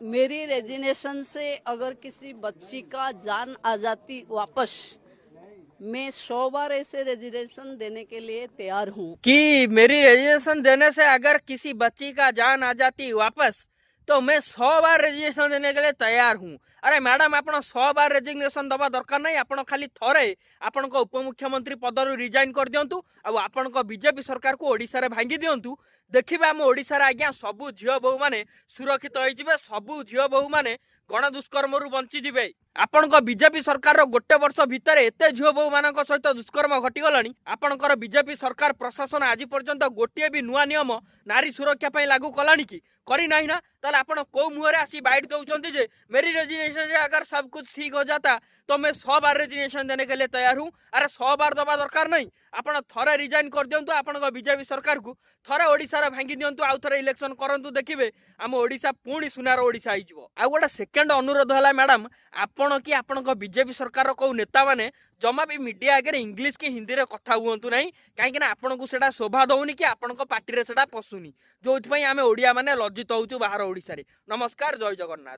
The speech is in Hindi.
मेरी रेजिग्नेशन से अगर किसी बच्ची का जान आ जाती वापस, मैं 100 बार ऐसे रेजिग्नेशन देने के लिए तैयार हूँ कि मेरी रेजिग्नेशन देने से अगर किसी बच्ची का जान आ जाती वापस तो मैं 100 बार रेजिग्नेशन देने के लिए तैयार हूँ। अरे मैडम, आप 100 बार रेजिग्नेशन दबा दरकार नहीं। आप खाली थरे आपण उपमुख्यमंत्री पदर रिजाइन कर दिंतु आपण बीजेपी सरकार को ओडिशा रे भांगी दिंतु। देखिए आम ओडिशा रे आज्ञा सबू झील बोहू मैंने सुरक्षित होइजिबे, सबू झील बोहू मैंने गण दुष्कर्म बंचीजे। आपण बीजेपी सरकार गोटे वर्ष भितर एत झील बोहू मान सहित दुष्कर्म घटीगला। आपणकर बीजेपी सरकार प्रशासन आज पर्यंत गोटे भी नुआ नियम नारी सुरक्षा लागू कला कि करना ना? ताल आप कौ मुहर आसी बाइट दौरान जे मेरी रेजिग्नेशन से अगर सब कुछ ठीक हो जाता तो मैं 100 बार रेजिग्नेशन देने के लिए तैयार हूँ। अरे 100 बार दबा दरकार नहीं। आप थरे रिजाइन कर दिंतु आपण बीजेपी सरकार को, थरे ओडिशा भांगी दिंतु, आउ थे इलेक्शन करंतु, देखिए आम ओडिशा पुणी सुनार ओडिशा हो। आ गोटे सेकेंड अनुरोध है मैडम, आपण कि आपण बीजेपी सरकार कौ नेता मैंने जमा भी मीडिया आगे इंग्लिश कि हिंदी रे कथा हुअंतु नहीं, कहीं आपण को सेटा शोभा दौनी कि आपण पार्टी रे सेटा पशुनी, जो आम ओडिया माने लज्जित होउछु बाहर ओडिशा रे। नमस्कार, जय जगन्नाथ।